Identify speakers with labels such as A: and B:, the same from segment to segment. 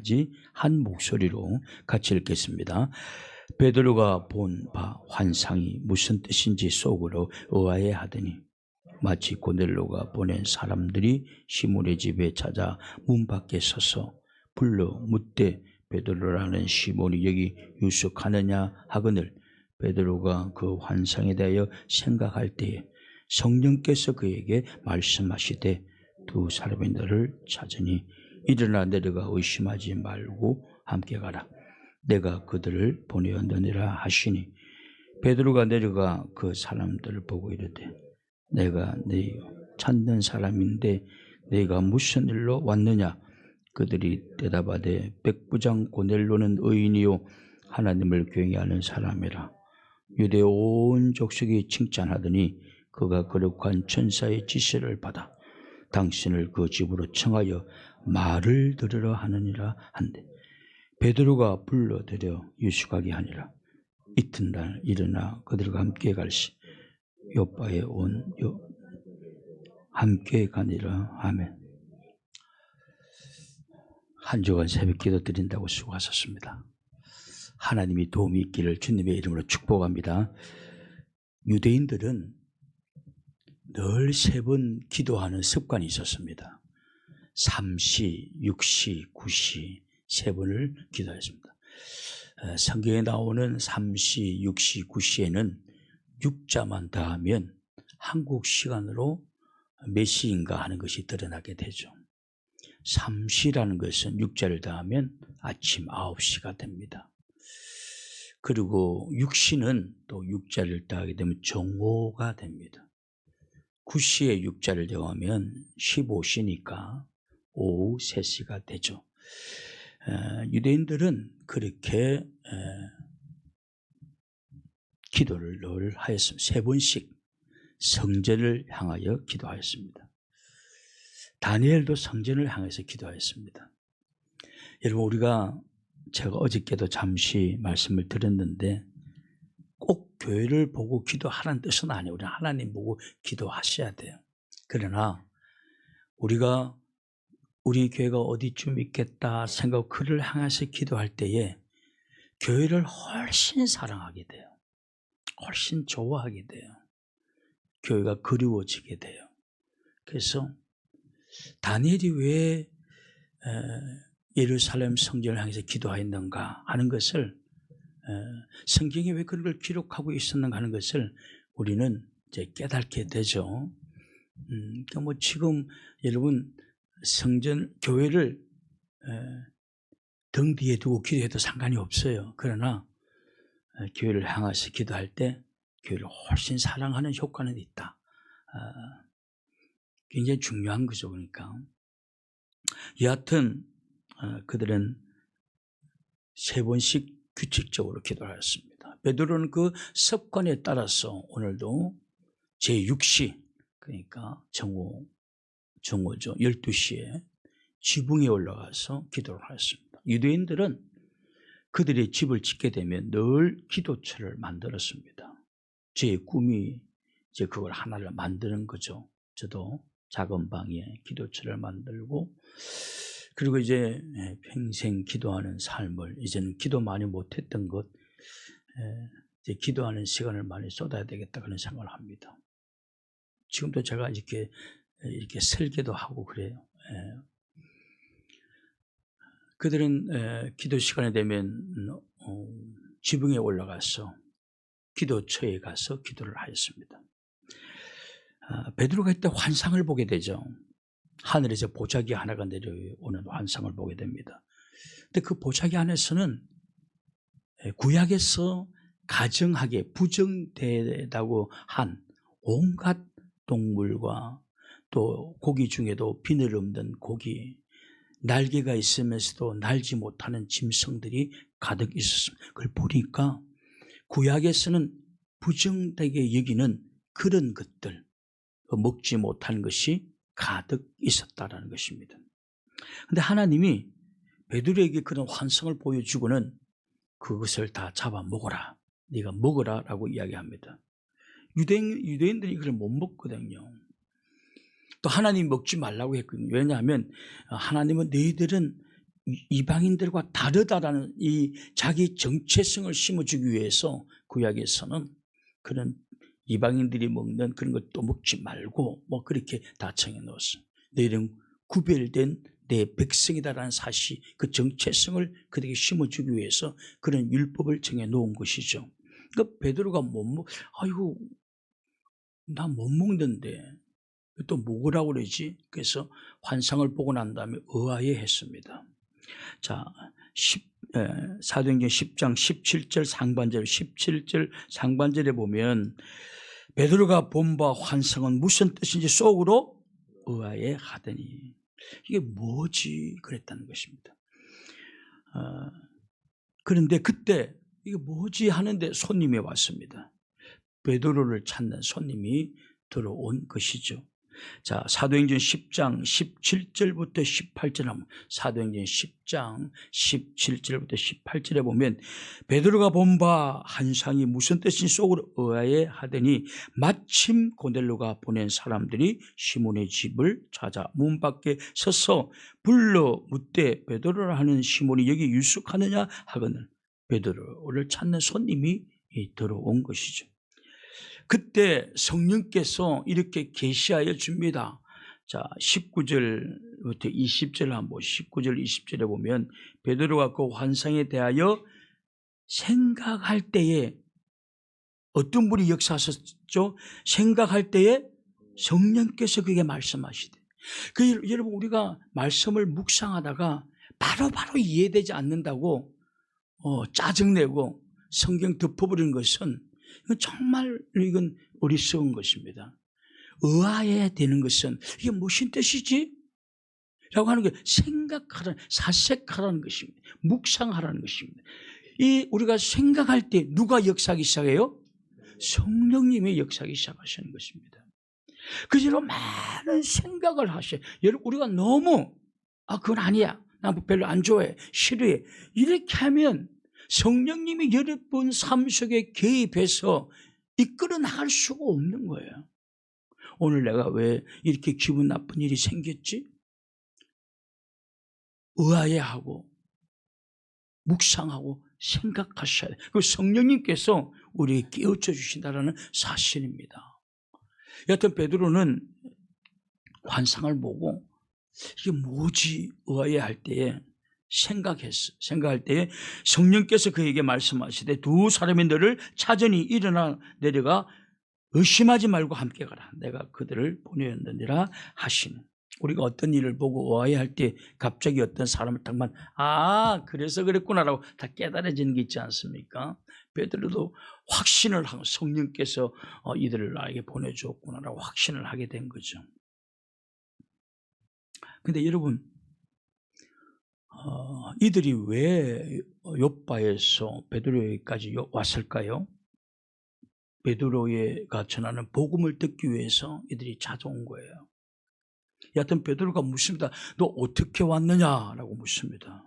A: 때까지 한 목소리로 같이 읽겠습니다. 베드로가 본 바 환상이 무슨 뜻인지 속으로 의아해하더니 마치 고넬로가 보낸 사람들이 시몬의 집에 찾아 문 밖에 서서 불러 묻되 베드로라는 시몬이 여기 유숙하느냐 하거늘 베드로가 그 환상에 대하여 생각할 때에 성령께서 그에게 말씀하시되 두 사람이 너를 찾으니 일어나 내려가 의심하지 말고 함께 가라. 내가 그들을 보내었느니라 하시니 베드로가 내려가 그 사람들을 보고 이르되 내가 네 찾는 사람인데 네가 무슨 일로 왔느냐? 그들이 대답하되 백부장 고넬로는 의인이요 하나님을 경외하는 사람이라. 유대 온 족속이 칭찬하더니 그가 거룩한 천사의 지시를 받아 당신을 그 집으로 청하여 말을 들으러 하느니라 한데 베드로가 불러들여 유숙하게 하니라. 이튿날 일어나 그들과 함께 갈시 요바에 함께 가니라. 아멘. 한 주간 새벽 기도 드린다고 수고하셨습니다. 하나님이 도움이 있기를 주님의 이름으로 축복합니다. 유대인들은 늘 3번 기도하는 습관이 있었습니다. 3시, 6시, 9시 3번을 기도했습니다. 성경에 나오는 3시, 6시, 9시에는 6자만 더하면 한국 시간으로 몇 시인가 하는 것이 드러나게 되죠. 3시라는 것은 6자를 더하면 아침 9시가 됩니다. 그리고 6시는 또 6자를 더하게 되면 정오가 됩니다. 9시에 6자를 더하면 15시니까 오후 3시가 되죠. 유대인들은 그렇게 기도를 늘 하였습니다. 3번씩 성전을 향하여 기도하였습니다. 다니엘도 성전을 향해서 기도하였습니다. 여러분, 우리가 제가 어저께도 잠시 말씀을 드렸는데 꼭 교회를 보고 기도하라는 뜻은 아니에요. 우리는 하나님 보고 기도하셔야 돼요. 그러나 우리가 우리 교회가 어디쯤 있겠다 생각 그를 향해서 기도할 때에 교회를 훨씬 사랑하게 돼요. 훨씬 좋아하게 돼요. 교회가 그리워지게 돼요. 그래서 다니엘이 왜 예루살렘 성전을 향해서 기도하였는가 하는 것을 성경에 왜 그런 걸 기록하고 있었는가 하는 것을 우리는 이제 깨닫게 되죠. 그러니까 뭐 지금 여러분 성전 교회를 등 뒤에 두고 기도해도 상관이 없어요. 그러나 교회를 향해서 기도할 때 교회를 훨씬 사랑하는 효과는 있다. 굉장히 중요한 거죠. 그러니까 여하튼 그들은 3번씩 규칙적으로 기도를 하였습니다. 베드로는 그 습관에 따라서 오늘도 제6시 그러니까 정오죠. 12시에 지붕에 올라가서 기도를 하였습니다. 유대인들은 그들의 집을 짓게 되면 늘 기도처를 만들었습니다. 제 꿈이 이제 그걸 하나를 만드는 거죠. 저도 작은 방에 기도처를 만들고 그리고 이제 평생 기도하는 삶을 이제는 기도 많이 못했던 것 이제 기도하는 시간을 많이 쏟아야 되겠다 그런 생각을 합니다. 지금도 제가 이렇게 설계도 하고 그래요. 그들은 기도 시간이 되면 지붕에 올라가서 기도처에 가서 기도를 하였습니다. 베드로가 이때 환상을 보게 되죠. 하늘에서 보자기 하나가 내려오는 환상을 보게 됩니다. 근데 그 보자기 안에서는 구약에서 가정하게 부정되다고 한 온갖 동물과 또 고기 중에도 비늘 없는 고기, 날개가 있으면서도 날지 못하는 짐승들이 가득 있었습니다. 그걸 보니까 구약에서는 부정되게 여기는 그런 것들, 먹지 못하는 것이 가득 있었다라는 것입니다. 그런데 하나님이 베드로에게 그런 환상을 보여주고는 그것을 다 잡아먹어라. 네가 먹어라 라고 이야기합니다. 유대인들이 그걸 못 먹거든요. 또 하나님이 먹지 말라고 했거든요. 왜냐하면 하나님은 너희들은 이방인들과 다르다라는 이 자기 정체성을 심어주기 위해서 구약에서는 그런 이방인들이 먹는 그런 것도 먹지 말고 뭐 그렇게 다 정해 놓았어요. 너희는 구별된 내 백성이다라는 사실, 그 정체성을 그들에게 심어주기 위해서 그런 율법을 정해 놓은 것이죠. 그러니까 베드로가 아이고 나 못 먹는데 또 먹으라고 그러지. 그래서 환상을 보고 난 다음에 의아해 했습니다. 자, 사도행전 10장 17절 상반절 17절 상반절에 보면 베드로가 본 바 환상은 무슨 뜻인지 속으로 의아해 하더니 이게 뭐지 그랬다는 것입니다. 그런데 그때 이게 뭐지 하는데 손님이 왔습니다. 베드로를 찾는 손님이 들어온 것이죠. 자, 사도행전 10장 17절부터 18절 하면 사도행전 10장 17절부터 18절에 보면 베드로가 본 바 환상이 무슨 뜻인지 속으로 의아해 하더니 마침 고넬로가 보낸 사람들이 시몬의 집을 찾아 문 밖에 서서 불러 묻되 베드로라 하는 시몬이 여기 유숙하느냐 하거늘 베드로를 찾는 손님이 들어온 것이죠. 그때 성령께서 이렇게 계시하여 줍니다. 자, 19절부터 20절 한번 19절 20절에 보면 베드로가 그 환상에 대하여 생각할 때에 어떤 분이 역사하셨죠? 생각할 때에 성령께서 그게 말씀하시대. 여러분 우리가 말씀을 묵상하다가 바로바로 이해되지 않는다고 짜증내고 성경 덮어버리는 것은 정말 이건 어리석은 것입니다. 의아해야 되는 것은 이게 무슨 뜻이지? 라고 하는 게 사색하라는 것입니다. 묵상하라는 것입니다. 우리가 생각할 때 누가 역사하기 시작해요? 성령님이 역사하기 시작하시는 것입니다. 그래서 많은 생각을 하셔요. 여러분 우리가 너무 그건 아니야. 나 별로 안 좋아해. 싫어해. 이렇게 하면 성령님이 여러분 삶 속에 개입해서 이끌어 나갈 수가 없는 거예요. 오늘 내가 왜 이렇게 기분 나쁜 일이 생겼지? 의아해하고 묵상하고 생각하셔야 돼요. 그 성령님께서 우리에게 깨우쳐 주신다는 사실입니다. 여하튼 베드로는 환상을 보고 이게 뭐지 의아해할 때에 생각할 때에 성령께서 그에게 말씀하시되 두 사람이 너를 찾으니 일어나 내려가 의심하지 말고 함께 가라. 내가 그들을 보내었느니라 하시는. 우리가 어떤 일을 보고 의아해할 때 갑자기 어떤 사람을 딱만 그래서 그랬구나라고 다 깨달아지는 게 있지 않습니까? 베드로도 확신을 하고 성령께서 이들을 나에게 보내주었구나라고 확신을 하게 된 거죠. 근데 여러분 이들이 왜 욥바에서 베드로에게까지 왔을까요? 베드로가 전하는 복음을 듣기 위해서 이들이 찾아온 거예요. 여하튼 베드로가 묻습니다. 너 어떻게 왔느냐라고 묻습니다.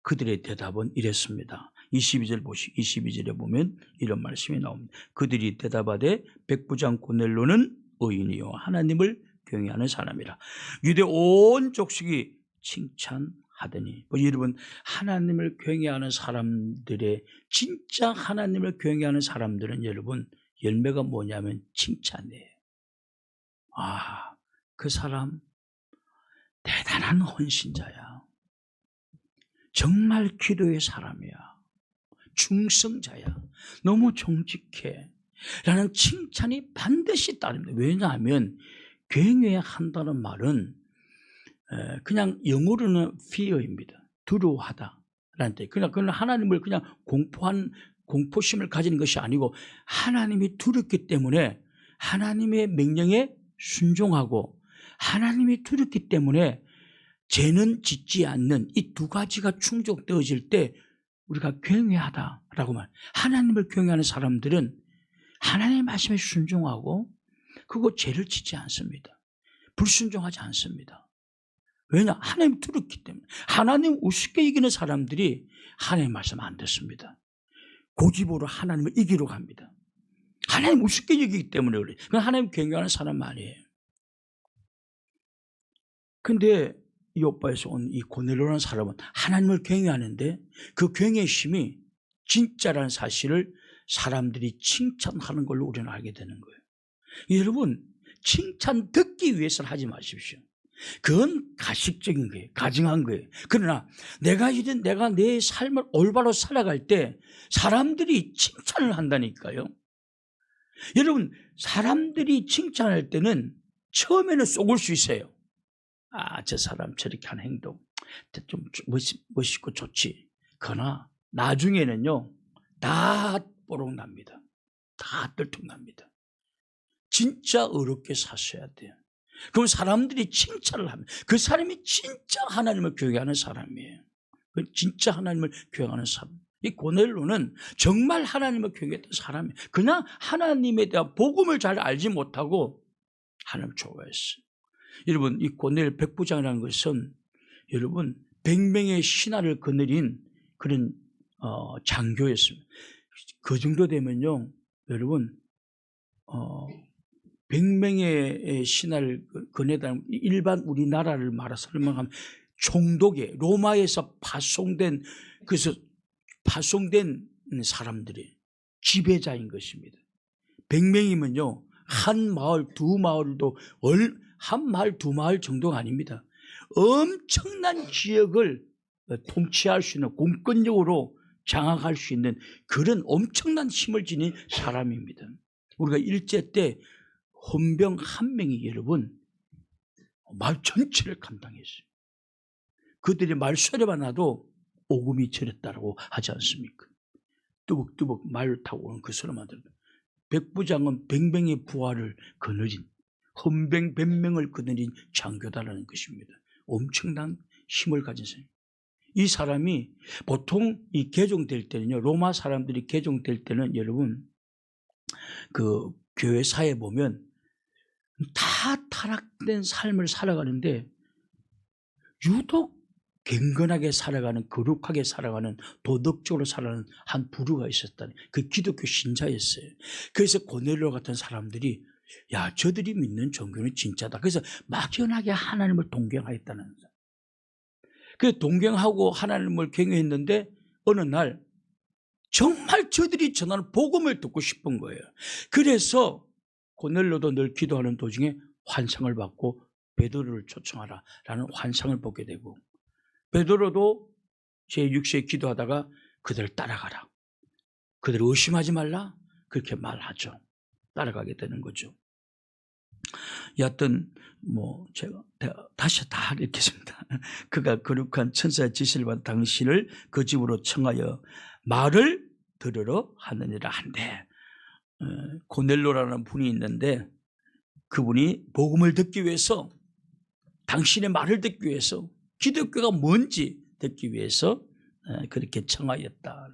A: 그들의 대답은 이랬습니다. 22절에 보면 이런 말씀이 나옵니다. 그들이 대답하되 백부장 고넬로는 의인이요 하나님을 경외하는 사람이라. 유대 온 족속이 칭찬하더니 여러분 하나님을 경외하는 사람들의 진짜 하나님을 경외하는 사람들은 여러분 열매가 뭐냐면 칭찬이에요. 그 사람 대단한 헌신자야. 정말 기도의 사람이야. 중성자야. 너무 정직해. 라는 칭찬이 반드시 따릅니다. 왜냐하면 경외한다는 말은 그냥 영어로는 fear입니다. 두려워하다라는 뜻. 그냥 하나님을 그냥 공포심을 가지는 것이 아니고 하나님이 두렵기 때문에 하나님의 명령에 순종하고 하나님이 두렵기 때문에 죄는 짓지 않는 이 두 가지가 충족되어질 때 우리가 경외하다라고 말. 하나님을 경외하는 사람들은 하나님의 말씀에 순종하고 그거 죄를 짓지 않습니다. 불순종하지 않습니다. 왜냐? 하나님 두렵기 때문에. 하나님 우습게 이기는 사람들이 하나님 말씀 안 듣습니다. 고집으로 하나님을 이기러 갑니다. 하나님 우습게 이기기 때문에 그래. 그건 하나님 경외하는 사람 말이에요. 근데 요바에서 온 이 고넬로라는 사람은 하나님을 경외하는데 그 경외심이 진짜라는 사실을 사람들이 칭찬하는 걸로 우리는 알게 되는 거예요. 여러분, 칭찬 듣기 위해서는 하지 마십시오. 그건 가식적인 거예요. 가증한 거예요. 그러나 내가 내 삶을 올바로 살아갈 때 사람들이 칭찬을 한다니까요. 여러분, 사람들이 칭찬할 때는 처음에는 속을 수 있어요. 아, 저 사람 저렇게 하는 행동 좀 멋있고 좋지. 그러나 나중에는요, 다 뽀록납니다. 다 들통납니다. 진짜 어렵게 사셔야 돼요. 그럼 사람들이 칭찬을 하면 그 사람이 진짜 하나님을 경외하는 사람이에요. 진짜 하나님을 경외하는 사람. 이 고넬로는 정말 하나님을 경외했던 사람이에요. 그냥 하나님에 대한 복음을 잘 알지 못하고 하나님을 좋아했어요. 여러분, 이 고넬 백부장이라는 것은 여러분 100명의 신하를 거느린 그런 장교였습니다. 그 정도 되면요, 여러분 100명의 신하를 거느다 일반 우리나라를 설명하면 총독에 로마에서 파송된 사람들이 지배자인 것입니다. 100명이면요 한 마을 두 마을도 한 마을 두 마을 정도가 아닙니다. 엄청난 지역을 통치할 수 있는, 공권력으로 장악할 수 있는 그런 엄청난 힘을 지닌 사람입니다. 우리가 일제 때 헌병 한 명이 여러분 마을 전체를 감당했어요. 그들이 말 소리만 나도 오금이 저렸다고 하지 않습니까? 뚜벅뚜벅 말을 타고 오는 그 소리만 들어도 백부장은 100명의 부하를 거느린, 헌병 100명을 거느린 장교다라는 것입니다. 엄청난 힘을 가진 사람. 이 사람이 보통 이 개종될 때는요, 로마 사람들이 개종될 때는 여러분 그 교회사에 보면 다 타락된 삶을 살아가는데 유독 경건하게 살아가는, 거룩하게 살아가는, 도덕적으로 살아가는 한 부류가 있었다는, 그 기독교 신자였어요. 그래서 고넬로 같은 사람들이 야, 저들이 믿는 종교는 진짜다. 그래서 막연하게 하나님을 동경하였다는 거예요. 그래서 동경하고 하나님을 경외했는데 어느 날 정말 저들이 전하는 복음을 듣고 싶은 거예요. 그래서 고넬로도 늘 기도하는 도중에 환상을 받고 베드로를 초청하라 라는 환상을 보게 되고, 베드로도 제6시에 기도하다가 그들을 따라가라, 그들을 의심하지 말라, 그렇게 말하죠. 따라가게 되는 거죠. 여하튼 제가 다시 다 읽겠습니다. 그가 거룩한 천사의 지시를 받은 당신을 그 집으로 청하여 말을 들으러 하느니라 한데, 고넬로라는 분이 있는데 그분이 복음을 듣기 위해서, 당신의 말을 듣기 위해서, 기독교가 뭔지 듣기 위해서 그렇게 청하였다.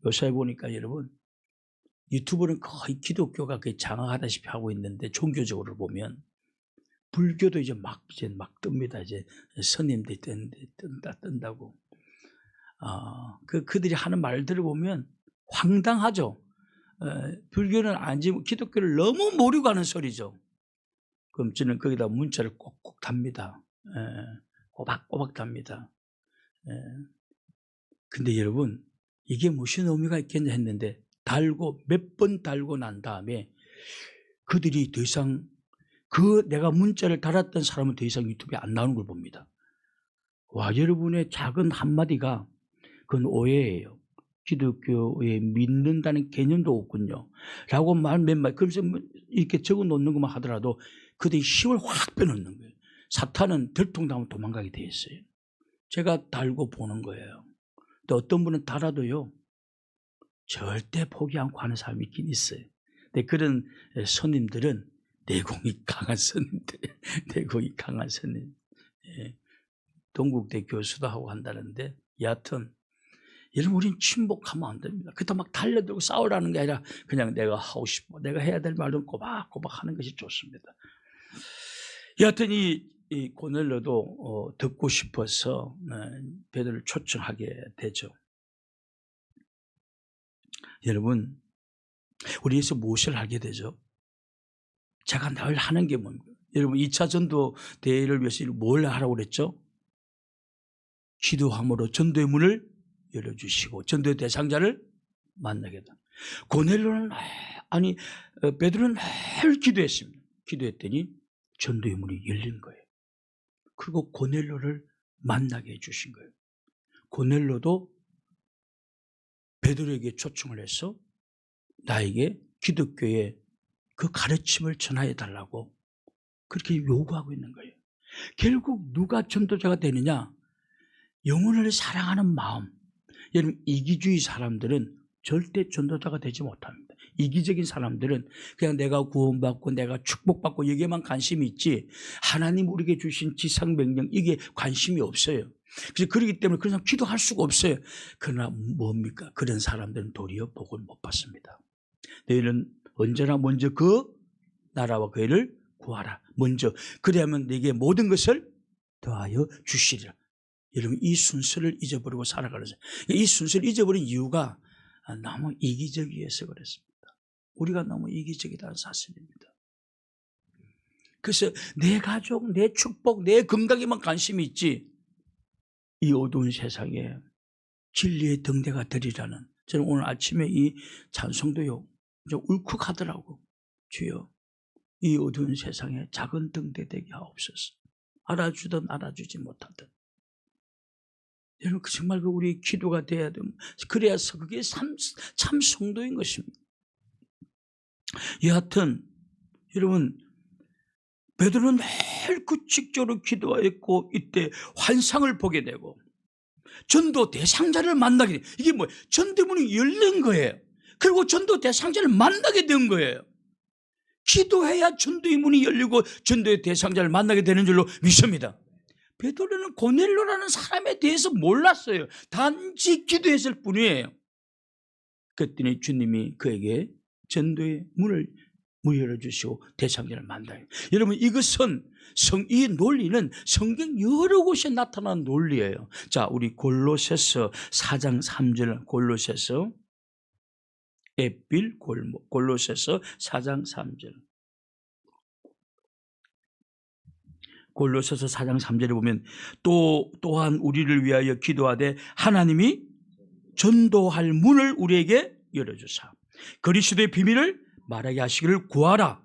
A: 요새 보니까 여러분 유튜브는 거의 기독교가 장악하다시피 하고 있는데, 종교적으로 보면 불교도 이제 막 뜹니다. 이제 스님들이 뜬다고. 그들이 하는 말들을 보면 황당하죠. 불교는 아니지 기독교를 너무 모르고 하는 소리죠. 그럼 저는 거기다 문자를 꼭꼭 답니다. 꼬박꼬박 답니다. 근데 여러분, 이게 무슨 의미가 있겠냐 했는데 몇 번 달고 난 다음에 그들이 더 이상 내가 문자를 달았던 사람은 더 이상 유튜브에 안 나오는 걸 봅니다. 와, 여러분의 작은 한마디가 그건 오해예요. 기독교에 믿는다는 개념도 없군요. 라고 그러면서 이렇게 적어 놓는 것만 하더라도 그들이 힘을 확 빼놓는 거예요. 사탄은 들통나면 도망가게 돼 있어요. 제가 달고 보는 거예요. 또 어떤 분은 달아도요, 절대 포기 않고 하는 사람이 있긴 있어요. 근데 그런 스님들은 내공이 강한 스님들, 내공이 강한 스님. 동국대 교수도 하고 한다는데, 여하튼 여러분, 우리는 침묵하면 안 됩니다. 그렇다고 막 달려들고 싸우라는 게 아니라 그냥 내가 하고 싶어, 내가 해야 될 말은 꼬박꼬박 하는 것이 좋습니다. 여하튼 이 고넬로도 듣고 싶어서 베드로를 초청하게 되죠. 여러분, 우리에서 무엇을 하게 되죠? 제가 늘 하는 게 뭡니까? 여러분, 2차 전도 대회를 위해서 뭘 하라고 그랬죠? 기도함으로 전도의 문을 열어주시고 전도의 대상자를 만나게 된다. 고넬로는 베드로는 늘 기도했습니다. 기도했더니 전도의 문이 열린 거예요. 그리고 고넬로를 만나게 해주신 거예요. 고넬로도 베드로에게 초청을 해서 나에게 기독교의 그 가르침을 전하여달라고 그렇게 요구하고 있는 거예요. 결국 누가 전도자가 되느냐? 영혼을 사랑하는 마음. 여러분, 이기주의 사람들은 절대 전도자가 되지 못합니다. 이기적인 사람들은 그냥 내가 구원받고 내가 축복받고 여기에만 관심이 있지 하나님 우리에게 주신 지상명령 이게 관심이 없어요. 그래서 그렇기 때문에 그런 사람 기도할 수가 없어요. 그러나 뭡니까? 그런 사람들은 도리어 복을 못 받습니다. 너희는 언제나 먼저 그 나라와 그 일을 구하라. 먼저 그래야만 내게 모든 것을 더하여 주시리라. 여러분, 이 순서를 잊어버리고 살아가는 이 순서를 잊어버린 이유가 너무 이기적이어서 그렇습니다. 우리가 너무 이기적이라는 사실입니다. 그래서 내 가족, 내 축복, 내 건강에만 관심이 있지 이 어두운 세상에 진리의 등대가 되리라는, 저는 오늘 아침에 이 찬송도요 좀 울컥하더라고. 주여, 이 어두운 세상에 작은 등대 되게 하옵소서. 알아주든 알아주지 못하든. 여러분, 정말 우리 기도가 돼야 됩니다. 그래야서 그게 참 성도인 것입니다. 여하튼 여러분, 베드로는 늘 규칙적으로 기도하였고 이때 환상을 보게 되고 전도 대상자를 만나게 돼요. 이게 뭐예요? 전도문이 열린 거예요. 그리고 전도 대상자를 만나게 된 거예요. 기도해야 전도의 문이 열리고 전도의 대상자를 만나게 되는 줄로 믿습니다. 베드로는 고넬로라는 사람에 대해서 몰랐어요. 단지 기도했을 뿐이에요. 그랬더니 주님이 그에게 전도의 문을 열어주시고 대상자를 만나요. 여러분, 이것은 이 논리는 성경 여러 곳에 나타난 논리예요. 자, 우리 골로새서 4장 3절, 골로새서 에필 골목, 골로새서 4장 3절. 골로새서 4장 3절에 보면 또한 우리를 위하여 기도하되 하나님이 전도할 문을 우리에게 열어주사 그리스도의 비밀을 말하게 하시기를 구하라.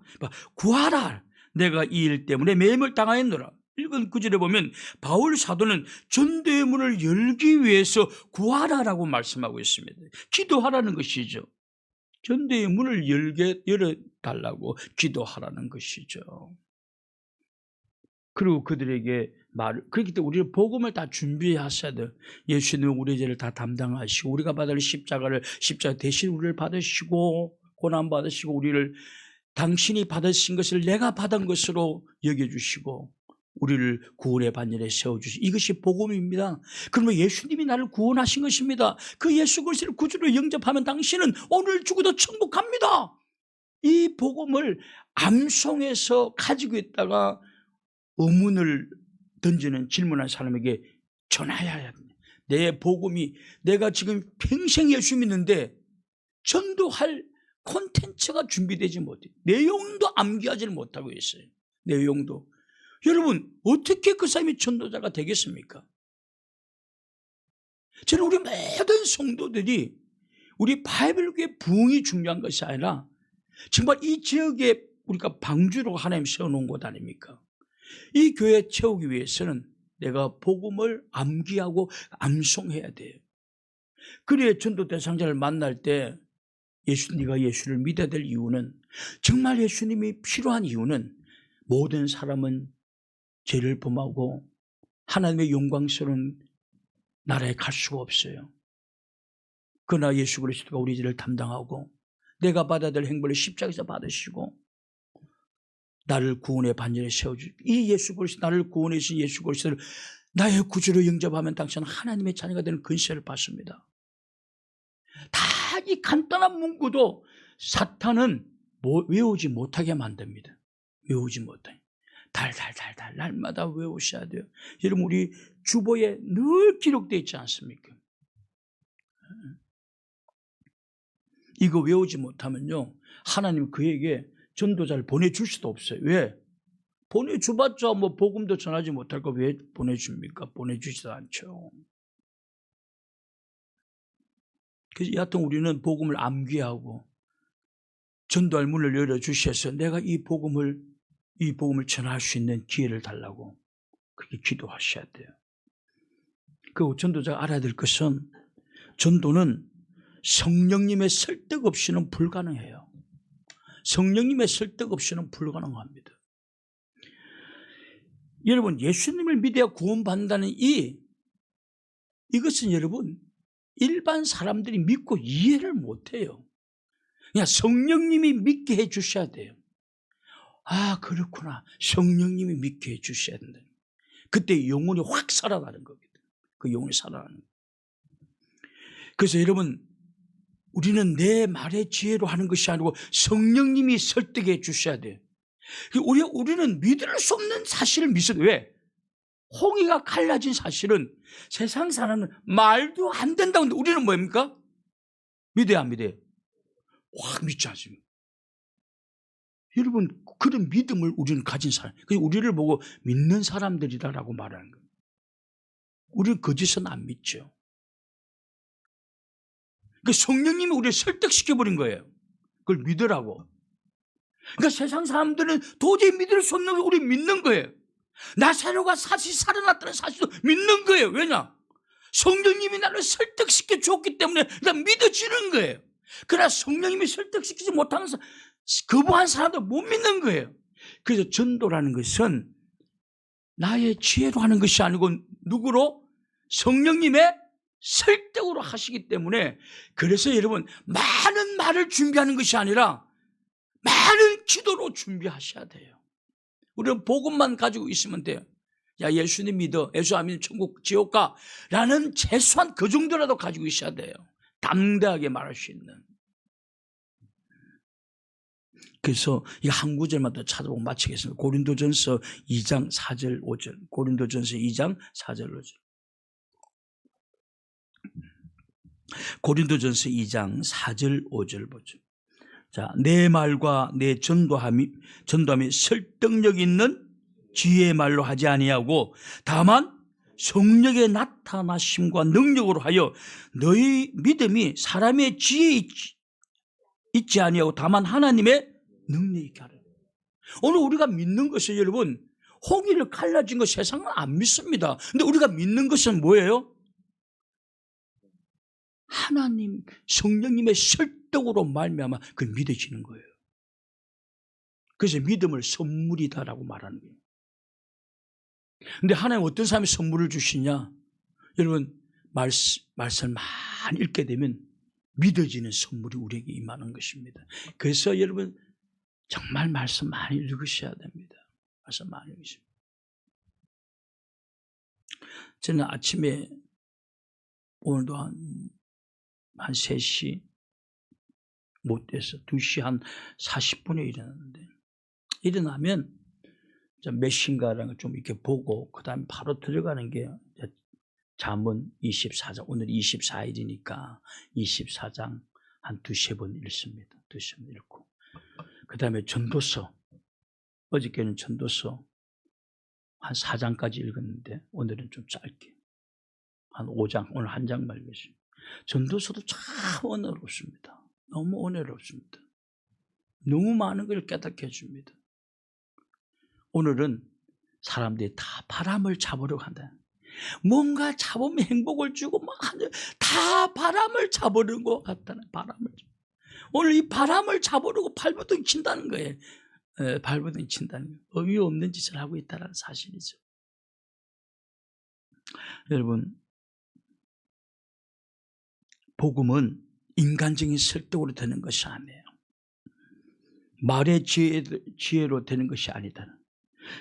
A: 구하라. 내가 이 일 때문에 매임을 당하였노라. 읽은 구절에 보면 바울 사도는 전도의 문을 열기 위해서 구하라라고 말씀하고 있습니다. 기도하라는 것이죠. 전도의 문을 열어달라고 기도하라는 것이죠. 그리고 그들에게 그렇기 때문에 우리는 복음을 다 준비하셔야 돼요. 예수님은 우리의 죄를 다 담당하시고 우리가 받을 십자가 대신 우리를 받으시고 고난 받으시고 우리를 당신이 받으신 것을 내가 받은 것으로 여겨주시고 우리를 구원의 반열에 세워주시고 이것이 복음입니다. 그러면 예수님이 나를 구원하신 것입니다. 그 예수 그리스도를 구주로 영접하면 당신은 오늘 죽어도 천국 갑니다. 이 복음을 암송해서 가지고 있다가 의문을 던지는 질문한 사람에게 전하여야 합니다. 내 복음이 내가 지금 평생 예수 믿는데 전도할 콘텐츠가 준비되지 못해요. 내용도 암기하지를 못하고 있어요. 내용도. 여러분, 어떻게 그 사람이 전도자가 되겠습니까? 저는 우리 모든 성도들이 우리 바이블교의 부흥이 중요한 것이 아니라 정말 이 지역에 우리가 방주로 하나님 세워놓은 곳 아닙니까? 이 교회 채우기 위해서는 내가 복음을 암기하고 암송해야 돼요. 그래야 전도 대상자를 만날 때 네가 예수를 믿어야 될 이유는, 정말 예수님이 필요한 이유는 모든 사람은 죄를 범하고 하나님의 영광스러운 나라에 갈 수가 없어요. 그러나 예수 그리스도가 우리 죄를 담당하고 내가 받아야 될 행벌을 십자가에서 받으시고 나를 구원의 반열에 세워주시고 이 예수 그리스도, 나를 구원해 주신 예수 그리스도를 나의 구주로 영접하면 당신은 하나님의 자녀가 되는 근세를 받습니다. 다 이 간단한 문구도 사탄은 외우지 못하게 만듭니다. 외우지 못하게. 달달달달 날마다 외우셔야 돼요. 여러분, 우리 주보에 늘 기록되어 있지 않습니까? 이거 외우지 못하면요, 하나님 그에게 전도자를 보내줄 수도 없어요. 왜? 보내주봤자 뭐 복음도 전하지 못할 거 왜 보내줍니까? 보내주지도 않죠. 그래서 여하튼 우리는 복음을 암기하고 전도할 문을 열어주셔서 내가 이 복음을 전할 수 있는 기회를 달라고 그렇게 기도하셔야 돼요. 그 전도자가 알아야 될 것은 전도는 성령님의 설득 없이는 불가능해요. 성령님의 설득 없이는 불가능합니다. 여러분, 예수님을 믿어야 구원받는다는 이것은 여러분 일반 사람들이 믿고 이해를 못해요. 그냥 성령님이 믿게 해주셔야 돼요. 아, 그렇구나. 성령님이 믿게 해주셔야 된다. 그때 영혼이 확 살아나는 겁니다. 그 영혼이 살아나는 거예요. 그래서 여러분, 우리는 내 말의 지혜로 하는 것이 아니고 성령님이 설득해 주셔야 돼요. 우리는 믿을 수 없는 사실을 믿어요. 왜? 홍해가 갈라진 사실은 세상 사람은 말도 안 된다고 하는데 우리는 뭡니까? 믿어야 안 믿어요? 확 믿지 않습니다. 여러분, 그런 믿음을 우리는 가진 사람, 그래서 우리를 보고 믿는 사람들이다라고 말하는 거예요. 우리는 거짓은 안 믿죠. 그 성령님이 우리를 설득시켜버린 거예요. 그걸 믿으라고. 그러니까 세상 사람들은 도저히 믿을 수 없는 걸 우리 믿는 거예요. 나사로가 사실 살아났다는 사실도 믿는 거예요. 왜냐? 성령님이 나를 설득시켜 줬기 때문에 난 믿어지는 거예요. 그러나 성령님이 설득시키지 못하면서 거부한 사람도 못 믿는 거예요. 그래서 전도라는 것은 나의 지혜로 하는 것이 아니고 누구로? 성령님의 설득으로 하시기 때문에, 그래서 여러분 많은 말을 준비하는 것이 아니라 많은 기도로 준비하셔야 돼요. 우리는 복음만 가지고 있으면 돼요. 야, 예수님 믿어, 예수 안 믿으면 천국 지옥 가 라는 최소한 그 정도라도 가지고 있어야 돼요. 담대하게 말할 수 있는. 그래서 이 한 구절만 더 찾아보고 마치겠습니다. 고린도전서 2장 4절 5절. 고린도전서 2장 4절 5절. 고린도전서 2장 4절 5절 보죠. 자, 내 말과 내 전도함이 설득력 있는 지혜의 말로 하지 아니하고 다만 성령의 나타나심과 능력으로 하여 너희 믿음이 사람의 지혜에 있지 아니하고 다만 하나님의 능력이 있게 하라. 오늘 우리가 믿는 것은 여러분, 홍해를 갈라진 것 세상은 안 믿습니다. 근데 우리가 믿는 것은 뭐예요? 하나님 성령님의 설득으로 말미암아 그 믿어지는 거예요. 그래서 믿음을 선물이다라고 말하는 거예요. 근데 하나님 어떤 사람이 선물을 주시냐? 여러분, 말씀을 많이 읽게 되면 믿어지는 선물이 우리에게 임하는 것입니다. 그래서 여러분 정말 말씀 많이 읽으셔야 됩니다. 말씀 많이 읽으셔야 됩니다. 저는 아침에 오늘도 한 3시 못 돼서 2시 한 40분에 일어났는데, 일어나면 몇 시인가라는 걸 좀 이렇게 보고 그 다음에 바로 들어가는 게 잠언 24장, 오늘 24일이니까 24장 한 2-3번 읽습니다. 2-3번 읽고 그 다음에 전도서, 어저께는 전도서 한 4장까지 읽었는데 오늘은 좀 짧게 한 5장, 오늘 한 장만 읽었습니다. 전도서도 참 은혜롭습니다. 너무 은혜롭습니다. 너무 많은 걸 깨닫게 해줍니다. 오늘은 사람들이 다 바람을 잡으려고 한다. 뭔가 잡으면 행복을 주고 막 다 바람을 잡으려는 것 같다는 바람을. 오늘 이 바람을 잡으려고 발버둥 친다는 거예요. 발버둥 친다는 거예요. 의미 없는 짓을 하고 있다는 사실이죠. 여러분, 복음은 인간적인 설득으로 되는 것이 아니에요. 말의 지혜로 되는 것이 아니다.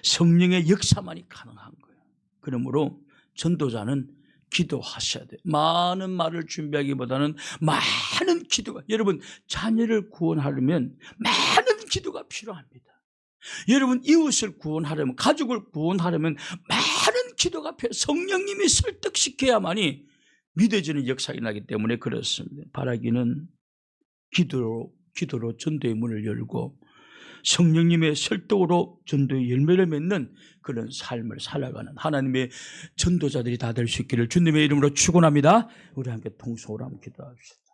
A: 성령의 역사만이 가능한 거예요. 그러므로 전도자는 기도하셔야 돼요. 많은 말을 준비하기보다는 많은 기도가, 여러분 자녀를 구원하려면 많은 기도가 필요합니다. 여러분 이웃을 구원하려면, 가족을 구원하려면 많은 기도가 필요해요. 성령님이 설득시켜야만이 믿어지는 역사가 나기 때문에 그렇습니다. 바라기는 기도로 전도의 문을 열고 성령님의 설득으로 전도의 열매를 맺는 그런 삶을 살아가는 하나님의 전도자들이 다 될 수 있기를 주님의 이름으로 축원합니다. 우리 함께 통성으로 한번 기도합시다.